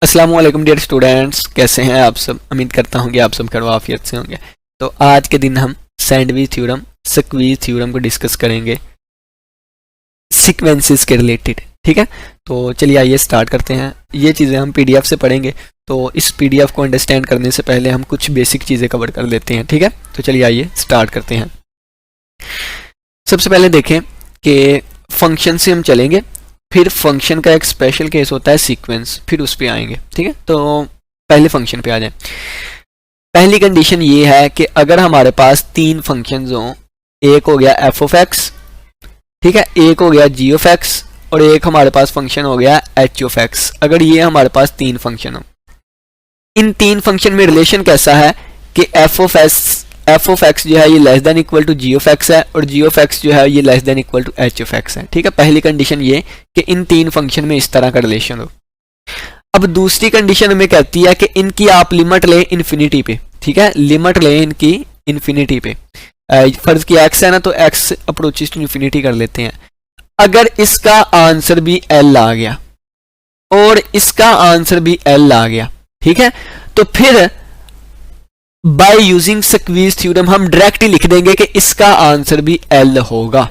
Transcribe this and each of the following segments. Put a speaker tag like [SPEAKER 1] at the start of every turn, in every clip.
[SPEAKER 1] अस्सलाम वालेकुम dear students, कैसे हैं आप सब। उम्मीद करता हूँ कि आप सब खैर आफियत से होंगे। तो आज के दिन हम सैंडविच थ्योरम, स्क्वीज थ्योरम को डिस्कस करेंगे सीक्वेंसेस के रिलेटेड। ठीक है, तो चलिए आइए स्टार्ट करते हैं। ये चीज़ें हम पीडीएफ से पढ़ेंगे, तो इस पीडीएफ को अंडरस्टैंड करने से पहले हम कुछ बेसिक चीज़ें कवर कर लेते हैं। ठीक है, तो चलिए आइए स्टार्ट करते हैं। सबसे पहले देखें कि फंक्शन से हम चलेंगे, फिर फंक्शन का एक स्पेशल केस होता है सीक्वेंस, फिर उस पे आएंगे। ठीक है, तो पहले फंक्शन पे आ जाए। पहली कंडीशन ये है कि अगर हमारे पास तीन फंक्शंस हों, एक हो गया एफ ऑफ एक्स, ठीक है, एक हो गया जी ऑफ एक्स और एक हमारे पास फंक्शन हो गया एच ऑफ एक्स। अगर ये हमारे पास तीन फंक्शन हो, इन तीन फंक्शन में रिलेशन कैसा है कि एफ ऑफ एक्स जो है ये less than equal to G of X है और जी ऑफ एक्स जो है ये less than equal to H of X है। ठीक है, पहली कंडीशन ये कि इन तीन फंक्शन में इस तरह का रिलेशन हो। अब दूसरी कंडीशन हमें कहती है कि इनकी आप लिमिट लें इन्फिनिटी पे। ठीक है, लिमिट लें इनकी इन्फिनिटी पे। फर्ज किया एक्स है ना, तो एक्स अप्रोचेस टू इन्फिनिटी कर लेते हैं। अगर इसका आंसर भी एल आ गया और इसका आंसर भी एल आ गया, ठीक है, तो फिर बाय यूजिंग स्क्वीज थ्योरम हम डायरेक्टली लिख देंगे कि इसका आंसर भी एल होगा।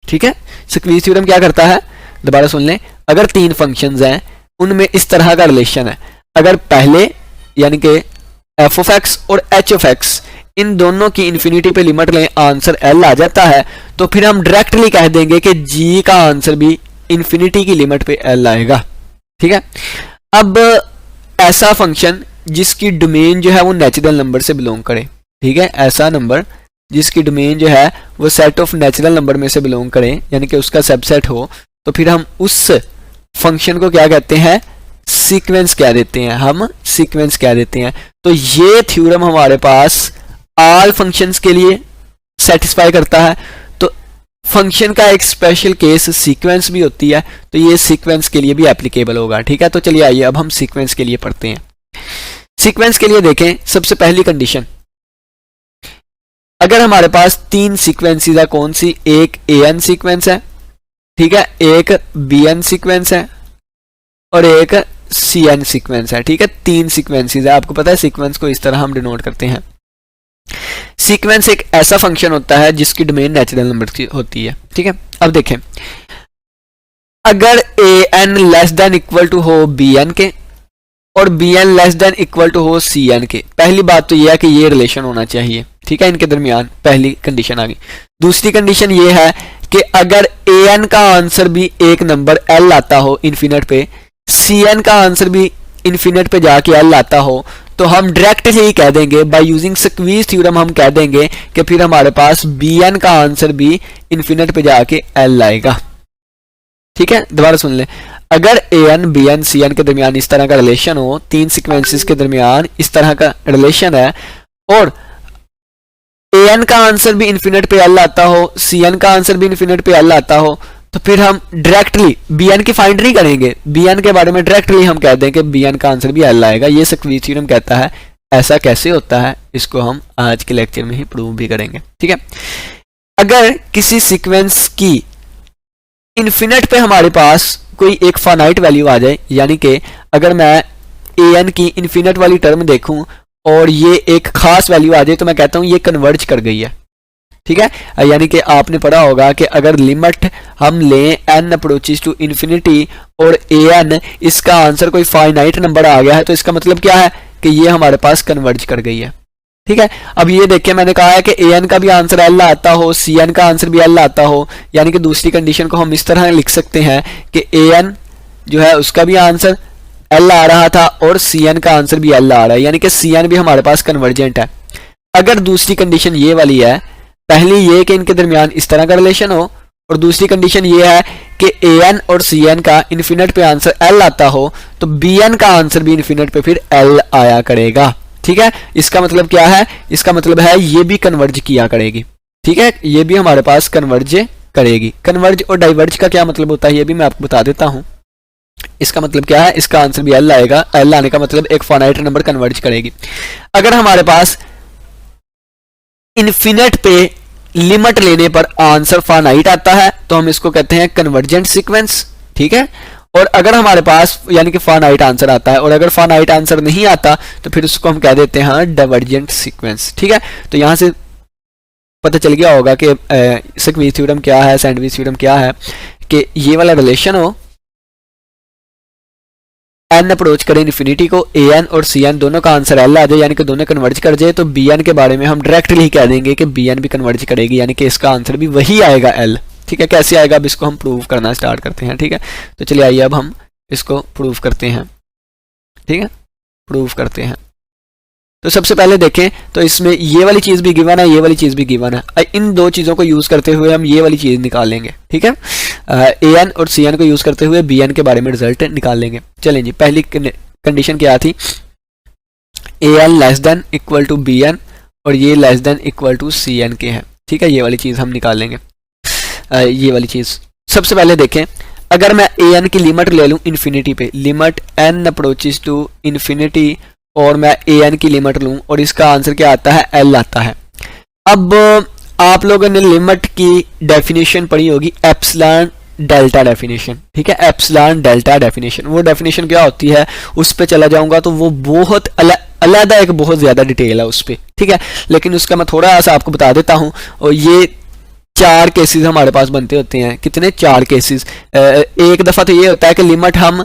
[SPEAKER 1] ठीक है, स्क्वीज थ्योरम क्या करता है, दोबारा सुन लें। अगर तीन फंक्शंस हैं, उनमें इस तरह का रिलेशन है, अगर पहले यानी कि एफ ऑफ एक्स और एच ऑफ एक्स इन दोनों की इन्फिनिटी पे लिमिट लें, आंसर एल आ जाता है, तो फिर हम डायरेक्टली कह देंगे कि जी का आंसर भी इन्फिनिटी की लिमिट पे एल आएगा। ठीक है, अब ऐसा फंक्शन जिसकी डोमेन जो है वो नेचुरल नंबर से बिलोंग करे, ठीक है, ऐसा नंबर जिसकी डोमेन जो है वो सेट ऑफ नेचुरल नंबर में से बिलोंग करे, यानी कि उसका सबसेट हो, तो फिर हम उस फंक्शन को क्या कहते हैं, सीक्वेंस कह देते हैं। हम सीक्वेंस कह देते हैं। तो ये थ्योरम हमारे पास ऑल फंक्शंस के लिए सेटिस्फाई करता है। तो फंक्शन का एक स्पेशल केस सीक्वेंस भी होती है, तो ये सीक्वेंस के लिए भी एप्लीकेबल होगा। ठीक है, तो चलिए आइए अब हम सीक्वेंस के लिए पढ़ते हैं। सीक्वेंस के लिए देखें, सबसे पहली कंडीशन, अगर हमारे पास तीन सीक्वेंसेस है, कौन सी, एक एन सीक्वेंस है, ठीक है, एक बीएन सीक्वेंस है और एक सीएन सीक्वेंस है। ठीक है, तीन सीक्वेंसेस है। आपको पता है सीक्वेंस को इस तरह हम डिनोट करते हैं। सीक्वेंस एक ऐसा फंक्शन होता है जिसकी डोमेन नेचुरल नंबर की होती है। ठीक है, अब देखें, अगर A N less than equal to हो बी एन के और B N less than equal to हो सी एन के, पहली बात तो यह है कि ये रिलेशन होना चाहिए। ठीक है, इनके दरमियान पहली कंडीशन आ गई। दूसरी कंडीशन ये है कि अगर ए एन का आंसर भी एक नंबर एल आता हो इन्फिनिट पे, सी एन का आंसर भी इन्फिनिट पे जाके एल आता हो, तो हम डायरेक्टली ही कह देंगे बाय यूजिंग स्क्वीज थ्योरम, हम कह देंगे कि फिर हमारे पास बी एन का आंसर भी इन्फिनिट पे जाके एल आएगा। ठीक है, दोबारा सुन लें, अगर A N B N C N के दरमियान इस तरह का रिलेशन हो, तीन सीक्वेंसेस के दरमियान इस तरह का रिलेशन है और ए एन का आंसर भी इन्फिनिट पे एल आता हो, सी एन का आंसर भी इन्फिनिट पे एल आता हो, तो फिर हम डायरेक्टली बी एन की फाइंड नहीं करेंगे, बी एन के बारे में डायरेक्टली हम कह दें कि बी एन का आंसर भी एल आएगा। ये स्क्वीज थ्योरम कहता है। ऐसा कैसे होता है, इसको हम आज के लेक्चर में ही प्रूव भी करेंगे। ठीक है, अगर किसी सीक्वेंस की इन्फिनिट पे हमारे पास कोई एक फाइनाइट वैल्यू आ जाए, यानी कि अगर मैं ए एन की इन्फिनिट वाली टर्म देखूं और ये एक खास वैल्यू आ जाए, तो मैं कहता हूं ये कन्वर्ज कर गई है। ठीक है, यानी कि आपने पढ़ा होगा कि अगर लिमिट हम लें एन अप्रोचेस टू इन्फिनिटी और ए एन इसका आंसर कोई फाइनाइट नंबर आ गया है, तो इसका मतलब क्या है कि ये हमारे पास कन्वर्ज कर गई है। ठीक है, अब ये देखिए, मैंने कहा है कि ए एन का भी आंसर एल आता हो, सी एन का आंसर भी एल आता हो, यानी कि दूसरी कंडीशन को हम इस तरह लिख सकते हैं कि ए एन जो है उसका भी आंसर एल आ रहा था और सी एन का आंसर भी एल आ रहा है, यानी कि सी एन भी हमारे पास कन्वर्जेंट है। अगर दूसरी कंडीशन ये वाली है, पहली ये कि इनके दरमियान इस तरह का रिलेशन हो और दूसरी कंडीशन ये है कि ए एन और सी एन का इन्फिनिट पे आंसर एल आता हो, तो बी एन का आंसर भी इन्फिनिट पे फिर एल आया करेगा। ठीक है, इसका मतलब क्या है, इसका मतलब है ये भी कन्वर्ज किया करेगी। ठीक है, ये भी हमारे पास कन्वर्ज करेगी। कन्वर्ज और डाइवर्ज का क्या मतलब होता है, ये भी मैं आपको बता देता हूं। इसका मतलब क्या है, इसका आंसर भी एल आएगा। एल आने का मतलब एक फाइनाइट नंबर कन्वर्ज करेगी। अगर हमारे पास इन्फिनिट पे लिमिट लेने पर आंसर फाइनाइट आता है, तो हम इसको कहते हैं कन्वर्जेंट सीक्वेंस। ठीक है, और अगर हमारे पास यानी कि फाइनाइट आंसर आता है, और अगर फाइनाइट आंसर नहीं आता तो फिर उसको हम कह देते हैं डाइवर्जेंट सीक्वेंस। ठीक है, तो यहाँ से पता चल गया होगा कि स्क्वीज थ्योरम क्या है, सैंडविच थ्योरम क्या है, कि ये वाला रिलेशन हो, एन अप्रोच करे इन्फिनिटी को, ए एन और सी एन दोनों का आंसर एल आ जाए, यानी कि दोनों कन्वर्ज कर जाए, तो बी एन के बारे में हम डायरेक्टली कह देंगे कि बी एन भी कन्वर्ज करेगी, यानी कि इसका आंसर भी वही आएगा एल। ठीक है, कैसे आएगा अब इसको हम प्रूव करना स्टार्ट करते हैं। ठीक है, तो चलिए आइए अब हम इसको प्रूव करते हैं। ठीक है, प्रूव करते हैं। तो सबसे पहले देखें तो इसमें ये वाली चीज भी गिवन है, ये वाली चीज भी गिवन है। इन दो चीजों को यूज करते हुए हम ये वाली चीज निकालेंगे। ठीक है, ए एन और सी एन को यूज करते हुए बी एन के बारे में रिजल्ट निकाल लेंगे। चलें जी, पहली कंडीशन क्या थी, A N less than equal to B N और ये less than equal to C N के है। ठीक है, ये वाली चीज हम निकाल लेंगे। ये वाली चीज सबसे पहले देखें, अगर मैं ए एन की लिमिट ले लूं इन्फिनिटी पे, limit N approaches to infinity, और मैं ए एन की लिमिट लूं और इसका आंसर क्या आता है, एल आता है। अब आप लोगों ने लिमिट की डेफिनेशन पढ़ी होगी, एप्सिलॉन डेल्टा डेफिनेशन। ठीक है, एप्सिलॉन डेल्टा डेफिनेशन, वो डेफिनेशन क्या होती है उस पे चला जाऊंगा तो वो बहुत अलग एक बहुत ज्यादा डिटेल है उस पे। ठीक है, लेकिन उसका मैं थोड़ा सा आपको बता देता हूं। और ये 4 केसेस हमारे पास बनते होते हैं। कितने? 4 केसेस। एक दफा तो ये होता है कि लिमिट हम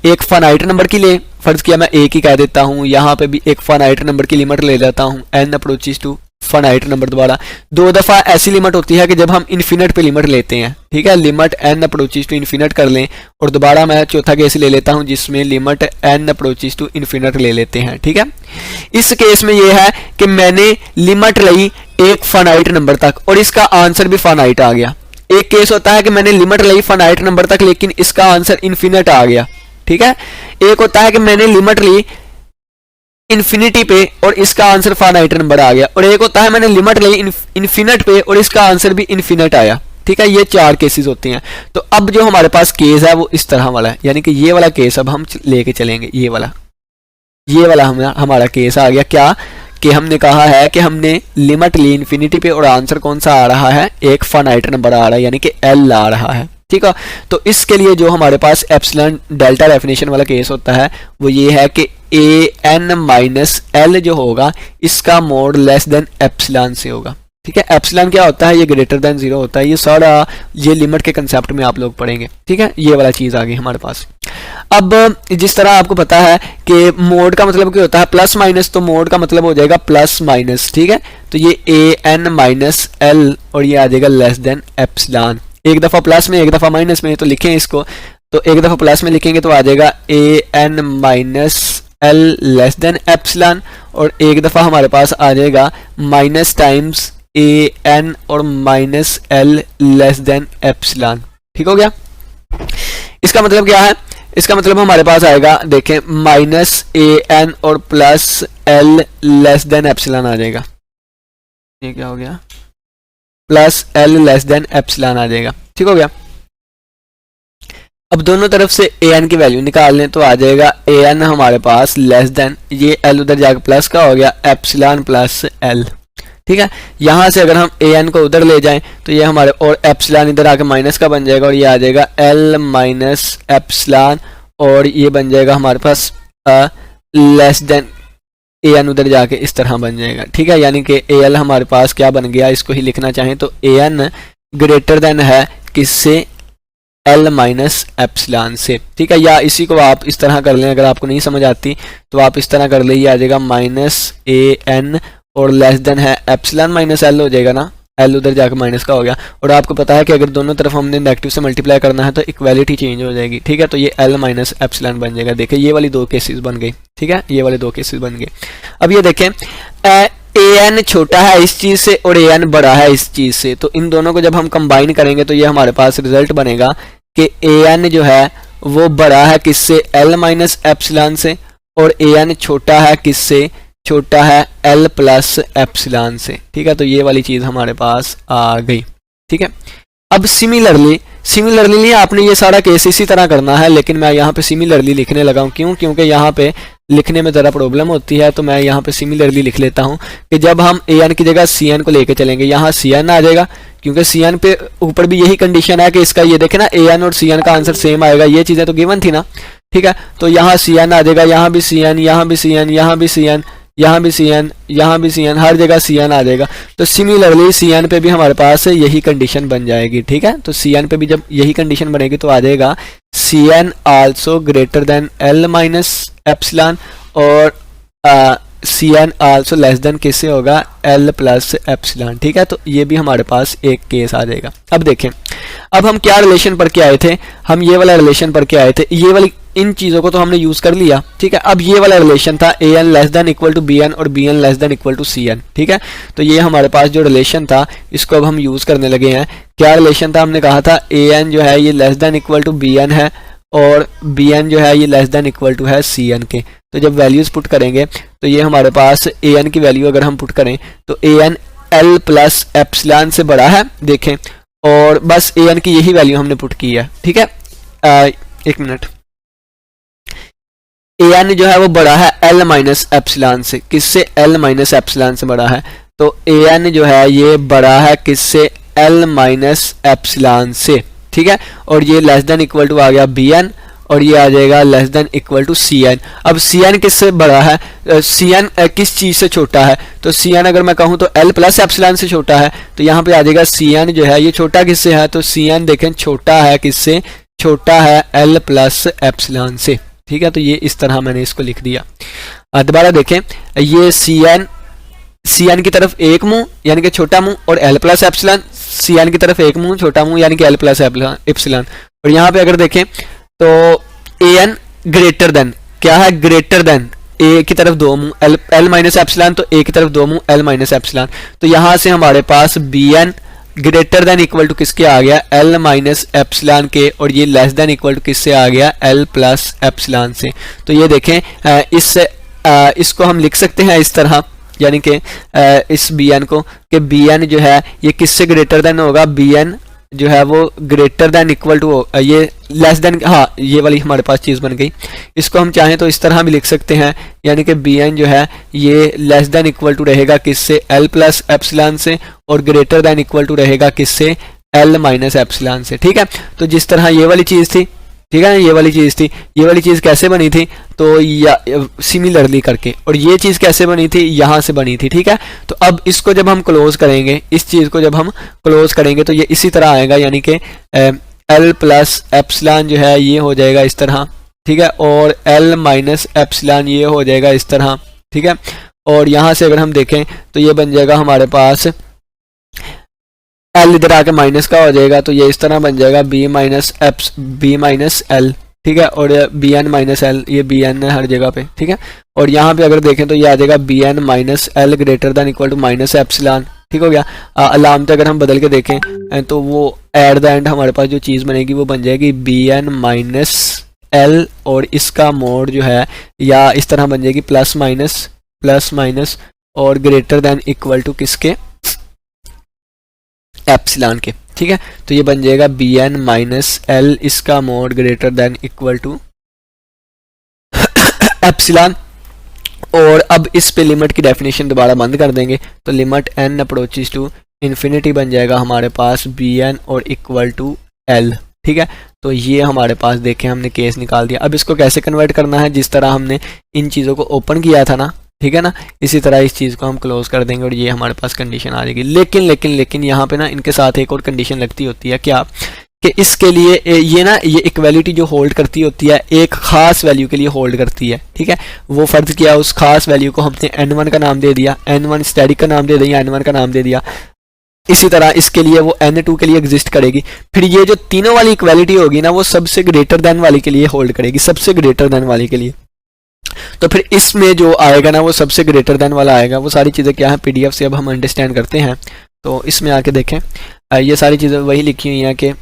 [SPEAKER 1] एक फाइनाइट नंबर की ले, फर्ज किया मैं एक ही कह देता हूं, यहाँ पे भी एक फाइनाइट नंबर की लिमिट ले लेता हूं, N approaches to finite number दोबारा। 2 दफा ऐसी लिमिट होती है कि जब हम इन्फिनिट पे लिमिट लेते हैं। ठीक है, limit N approaches to infinite कर लें, और दोबारा मैं चौथा केस ले लेता हूं जिसमें limit N approaches to infinite ले लेते हैं। ठीक है, इस केस में यह है कि मैंने लिमिट ली एक फाइनाइट नंबर तक और इसका आंसर भी फाइनाइट आ गया। एक केस होता है कि मैंने लिमिट ली फाइनाइट नंबर तक लेकिन इसका आंसर इन्फिनिट आ गया। ठीक है, एक होता है कि मैंने लिमिट ली इन्फिनिटी पे और इसका आंसर फाइनाइट नंबर आ गया, और एक होता है मैंने लिमिट ली इन्फिनिट पे और इसका आंसर भी इन्फिनिट आया। ठीक है, ये 4 केसेस होते हैं। तो अब जो हमारे पास केस है वो इस तरह वाला है, यानी कि ये वाला केस अब हम लेके चलेंगे। ये वाला हमारा केस आ गया क्या, कि हमने कहा है कि हमने लिमिट ली इन्फिनिटी पे और आंसर कौन सा आ रहा है, एक फाइनाइट नंबर आ रहा है, यानी कि एल आ रहा है। ठीक है, तो इसके लिए जो हमारे पास एप्सिलॉन डेल्टा डेफिनेशन वाला केस होता है वो ये है कि ए एन माइनस एल जो होगा इसका मोड लेस देन एप्सिलॉन से होगा। ठीक है, एप्सिलॉन क्या होता है, ये ग्रेटर देन 0 होता है। ये सारा ये लिमिट के कंसेप्ट में आप लोग पढ़ेंगे। ठीक है, ये वाला चीज आ गई हमारे पास। अब जिस तरह आपको पता है कि मोड का मतलब क्या होता है, प्लस माइनस, तो मोड का मतलब हो जाएगा प्लस माइनस। ठीक है, तो ये ए एन माइनस एल और ये आ जाएगा लेस देन एप्सिलॉन। एक दफा प्लस में एक दफा माइनस में, तो लिखें इसको, तो एक दफा प्लस में लिखेंगे तो आ जाएगा A N minus L less than epsilon, और एक दफा हमारे पास आ जाएगा माइनस टाइम्स ए एन और minus L less than epsilon. ठीक हो गया, इसका मतलब क्या है, इसका मतलब हमारे पास आएगा, देखें, माइनस ए एन और plus L less than epsilon आ जाएगा। ये क्या हो गया, plus L less than epsilon आ जाएगा। ठीक हो गया, अब दोनों तरफ से ए एन की वैल्यू निकाल लें तो आ जाएगा ए एन हमारे पास लेस देन, ये एल उधर जाकर प्लस का हो गया, एप्सिलॉन प्लस एल। ठीक है, यहां से अगर हम ए एन को उधर ले जाएं तो ये हमारे, और एप्सिलॉन इधर आके माइनस का बन जाएगा और ये आ जाएगा एल माइनस एप्सिलॉन, और ये बन जाएगा हमारे पास लेस देन ए एन उधर जाके इस तरह बन जाएगा। ठीक है, यानी कि ए एल हमारे पास क्या बन गया, इसको ही लिखना चाहें तो ए एन ग्रेटर देन है किससे, एल माइनस एप्सिलॉन से। ठीक है, या इसी को आप इस तरह कर लें, अगर आपको नहीं समझ आती तो आप इस तरह कर ले, ये आ जाएगा माइनस ए एन और लेस देन है एप्सिलॉन माइनस एल हो जाएगा ना, एल उधर जाकर माइनस का हो गया। और आपको पता है कि अगर दोनों तरफ हमने नेगेटिव से मल्टीप्लाई करना है तो इक्वालिटी चेंज हो जाएगी। ठीक है, तो ये एल माइनस एप्सिलॉन बन जाएगा। देखिए ये वाली 2 केसेस बन गई। ठीक है, ये वाले 2 केसेस बन गए। अब ये देखें, ए एन छोटा है इस चीज से और ए एन बड़ा है इस चीज से, तो इन दोनों को जब हम कंबाइन करेंगे तो ये हमारे पास रिजल्ट बनेगा कि ए एन जो है वो बड़ा है किससे, एल माइनस एप्सिलॉन से, और ए एन छोटा है किससे, छोटा है एल प्लस एप्सिलॉन से। ठीक है, तो ये वाली चीज हमारे पास आ गई। ठीक है, अब सिमिलरली सिमिलरली आपने ये सारा केस इसी तरह करना है, लेकिन मैं यहाँ पे सिमिलरली लिखने लगा हूँ। क्यों? क्योंकि यहाँ पे लिखने में ज़रा प्रॉब्लम होती है, तो मैं यहाँ पे सिमिलरली लिख लेता हूँ कि जब हम an की जगह cn को लेके चलेंगे, यहाँ cn आ जाएगा, क्योंकि cn पे ऊपर भी यही कंडीशन है कि इसका ये देखे ना an और cn का आंसर सेम आएगा, ये चीज़ें तो गिवन थी ना, ठीक है। तो यहाँ cn आ जाएगा, यहाँ भी cn, यहाँ भी cn, यहाँ भी cn, यहाँ भी cn, यहाँ भी cn, हर जगह cn आ जाएगा। तो सिमिलरली cn पे भी हमारे पास यही कंडीशन बन जाएगी, ठीक है। तो cn पे भी जब यही कंडीशन बनेगी तो आ जाएगा cn also greater than l minus epsilon, और cn आल्सो लेस देन किससे होगा, l प्लस एप्सिलॉन, ठीक है। तो ये भी हमारे पास एक केस आ जाएगा। अब देखें, अब हम क्या रिलेशन पढ़ के आए थे, हम ये वाला रिलेशन पढ़ के आए थे, ये वाली इन चीज़ों को तो हमने यूज़ कर लिया, ठीक है। अब ये वाला रिलेशन था an less than equal to bn और bn less than equal to cn, ठीक है। तो ये हमारे पास जो रिलेशन था इसको अब हम यूज़ करने लगे हैं। क्या रिलेशन था? हमने कहा था an जो है ये less than equal to bn है, और bn जो है ये लेस देन इक्वल टू है cn के। तो जब वैल्यूज़ पुट करेंगे तो ये हमारे पास an की वैल्यू अगर हम पुट करें तो an l प्लस एप्सिलॉन से बड़ा है, देखें, और बस an की यही वैल्यू हमने पुट की है, ठीक है। एक मिनट, an जो है वो बड़ा है l माइनस एप्सिलॉन से, किससे? l माइनस एप्सिलॉन से बड़ा है। तो an जो है ये बड़ा है किससे? l माइनस एप्सिलॉन से, ठीक है। और ये लेस देन इक्वल टू आ गया bn, और ये आ जाएगा less than equal to cn। अब cn किससे बड़ा है? cn किस चीज़ से छोटा है? तो cn अगर मैं कहूँ तो l प्लस एप्सिलॉन से छोटा है, तो यहाँ पे आ जाएगा cn जो है ये छोटा किससे है? तो cn देखें छोटा है किससे? छोटा है l प्लस एप्सिलॉन से, ठीक है। तो ये इस तरह मैंने इसको लिख दिया। दोबारा देखें, ये cn की तरफ एक मुंह यानी कि छोटा मुंह, और l प्लस एप्सिलॉन, cn की तरफ एक मुंह छोटा मुंह यानी कि l प्लस एप्सिलॉन। और यहाँ पे अगर देखें तो an ग्रेटर देन क्या है? ग्रेटर देन a की तरफ दो मुंह, l माइनस एप्सिलॉन, तो a की तरफ दो मुंह l माइनस एप्सिलॉन। तो यहाँ से हमारे पास bn greater than equal to किसके आ गया? l माइनस एप्सिलॉन के, और ये लेस देन इक्वल टू किससे आ गया? l प्लस एप्सिलॉन से। तो ये देखें, इसको हम लिख सकते हैं इस तरह, यानी कि इस bn को, कि bn जो है ये किससे ग्रेटर देन होगा? bn जो है वो ग्रेटर देन इक्वल टू, ये लेस देन, हाँ ये वाली हमारे पास चीज़ बन गई। इसको हम चाहें तो इस तरह भी लिख सकते हैं, यानी कि bn जो है ये लेस देन इक्वल टू रहेगा किससे? l प्लस एप्सिलॉन से, और ग्रेटर देन इक्वल टू रहेगा किससे? l माइनस एप्सिलॉन से, ठीक है। तो जिस तरह ये वाली चीज़ थी, ठीक है, ये वाली चीज़ थी, ये वाली चीज़ कैसे बनी थी? तो सिमिलरली करके, और ये चीज़ कैसे बनी थी? यहाँ से बनी थी, ठीक है। तो अब इसको जब हम क्लोज करेंगे, इस चीज़ को जब हम क्लोज करेंगे तो ये इसी तरह आएगा, यानी कि l प्लस एप्सिलॉन जो है ये हो जाएगा इस तरह, ठीक है, और l माइनस एप्सिलॉन ये हो जाएगा इस तरह, ठीक है। और यहाँ से अगर हम देखें तो ये बन जाएगा हमारे पास l इधर आके माइनस का हो जाएगा, तो ये इस तरह बन जाएगा b माइनस l, ठीक है। और bn माइनस l, ये bn है हर जगह पे, ठीक है। और यहाँ पे अगर देखें तो ये आ जाएगा bn minus l greater than equal to minus epsilon, ठीक हो गया। अलामत अगर हम बदल के देखें तो वो एट द एंड हमारे पास जो चीज़ बनेगी वो बन जाएगी bn माइनस l, और इसका मोड जो है या इस तरह बन जाएगी प्लस माइनस और ग्रेटर देन इक्वल टू किसके? एप्सिलॉन के, ठीक है। तो ये बन जाएगा bn माइनस l, इसका mod greater than equal to epsilon. और अब इस पे लिमिट की डेफिनेशन दोबारा बंद कर देंगे, तो limit n approaches to infinity बन जाएगा हमारे पास bn और इक्वल टू l, ठीक है। तो ये हमारे पास देखें हमने केस निकाल दिया। अब इसको कैसे कन्वर्ट करना है? जिस तरह हमने इन चीज़ों को ओपन किया था ना, ठीक है ना, इसी तरह इस चीज़ को हम क्लोज कर देंगे और ये हमारे पास कंडीशन आ जाएगी। लेकिन यहाँ पे ना इनके साथ एक और कंडीशन लगती होती है, क्या कि इसके लिए ये इक्वालिटी जो होल्ड करती होती है एक ख़ास वैल्यू के लिए होल्ड करती है, ठीक है। वो फ़र्ज़ किया, उस खास वैल्यू को हमने n1 का नाम दे दिया, n1 स्टैटिक का नाम दे दिया, n1 का नाम दे दिया। इसी तरह इसके लिए वो n2 के लिए एग्जिस्ट करेगी। फिर ये जो तीनों वाली इक्वालिटी होगी ना वो सबसे ग्रेटर देन वाली के लिए होल्ड करेगी, सबसे ग्रेटर देन वाली के लिए। तो फिर इसमें जो आएगा ना वो सबसे ग्रेटर देन वाला आएगा। वो सारी चीज़ें क्या है PDF से अब हम अंडरस्टैंड करते हैं। तो इसमें आके देखें, ये सारी चीज़ें वही लिखी हुई हैं कि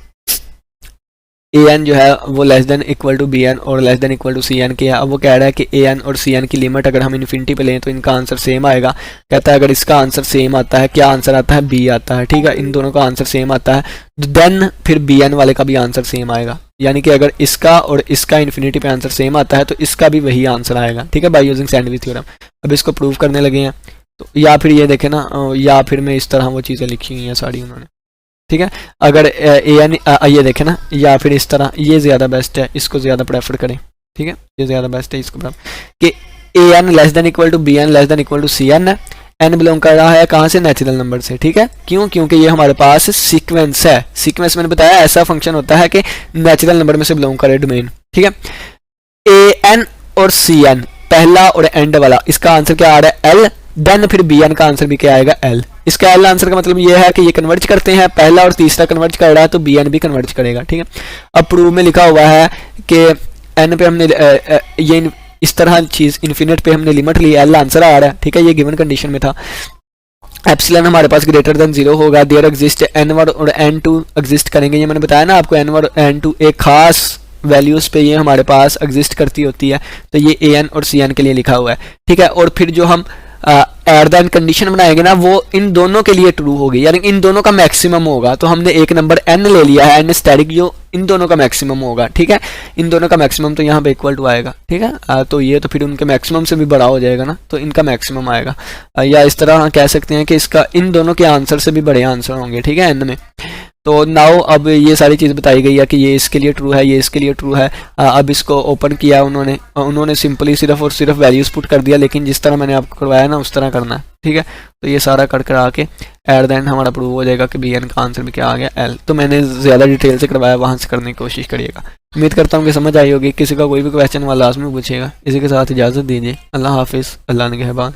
[SPEAKER 1] ए एन जो है वो less than equal to B N और less than equal to C N के है। अब वो कह रहा है कि ए एन और सी एन की लिमिट अगर हम इन्फिनिटी पे लें तो इनका आंसर सेम आएगा। कहता है अगर इसका आंसर सेम आता है, क्या आंसर आता है, बी आता है, ठीक है, इन दोनों का आंसर सेम आता है, देन फिर बी एन वाले का भी आंसर सेम आएगा। यानी कि अगर इसका और इसका इन्फिनिटी पे आंसर सेम आता है तो इसका भी वही आंसर आएगा, ठीक है, बाय यूजिंग सैंडविच थ्योरम। अब इसको प्रूव करने लगे हैं, तो या फिर ये देखें ना, या फिर मैं इस तरह वो चीज़ें लिखी हुई हैं सारी उन्होंने, ठीक है। अगर ए एन ये देखें ना, या फिर इस तरह, ये ज़्यादा बेस्ट है, इसको ज़्यादा प्रेफर करें, ठीक है, ये ज़्यादा बेस्ट है इसको कि A N less than equal to B N less than equal to C N है। एन बिलोंग कर रहा है कहाँ से, नेचुरल नंबर से, ठीक है। क्यों, क्योंकि ये हमारे पास सीक्वेंस है। सीक्वेंस मैंने बताया ऐसा फंक्शन होता है कि नेचुरल नंबर में से बिलोंग करे डोमेन, ठीक है। ए एन और सी एन पहला और एंड वाला, इसका आंसर क्या आ रहा है, एल, देन फिर बी एन का आंसर भी क्या आएगा, एल। इसका एल आंसर का मतलब ये है कि ये कन्वर्ज करते हैं, पहला और तीसरा कन्वर्ज कर रहा है तो बी एन भी कन्वर्ज करेगा, ठीक है। अब प्रूफ में लिखा हुआ है कि एन पे हमने ये इस तरह चीज इन्फिनिट पे हमने लिमिट ली, एल आंसर आ रहा है, ठीक है, ये गिवन कंडीशन में था। एप्सिलॉन हमारे पास ग्रेटर देन 0 होगा, देयर एग्जिस्ट n1 और n2 एग्जिस्ट करेंगे। ये मैंने बताया ना आपको, n1 और n2 एक खास वैल्यूज पे ये हमारे पास एग्जिस्ट करती होती है, तो ये ए एन और सी एन के लिए लिखा हुआ है, ठीक है। और फिर जो हम एट द एंड कंडीशन बनाएंगे ना, वो इन दोनों के लिए ट्रू होगी, यानी इन दोनों का मैक्सिमम होगा। तो हमने एक नंबर n ले लिया है, n स्टैटिक, जो इन दोनों का मैक्सिमम होगा, ठीक है। इन दोनों का मैक्सिमम तो यहाँ पे इक्वल टू आएगा, ठीक है। तो ये तो फिर उनके मैक्सिमम से भी बड़ा हो जाएगा ना, तो इनका मैक्सिमम आएगा। या इस तरह कह सकते हैं कि इसका इन दोनों के आंसर से भी बड़े आंसर होंगे, ठीक है, n में। तो नाउ अब ये सारी चीज़ बताई गई है कि ये इसके लिए ट्रू है, ये इसके लिए ट्रू है। अब इसको ओपन किया उन्होंने सिंपली सिर्फ और सिर्फ वैल्यूज पुट कर दिया, लेकिन जिस तरह मैंने आपको करवाया ना उस तरह करना है, ठीक है। तो ये सारा कर आके एट द एंड हमारा प्रूव हो जाएगा कि बी एन का आंसर भी क्या आ गया, एल। तो मैंने ज़्यादा डिटेल से करवाया, वहाँ से करने की कोशिश करिएगा। उम्मीद करता हूँ कि समझ आई होगी। किसी का कोई भी क्वेश्चन वाला लास्ट में पूछेगा। इसी के साथ इजाज़त दीजिए। अल्लाह हाफिज़, अल्लाह निगहबान।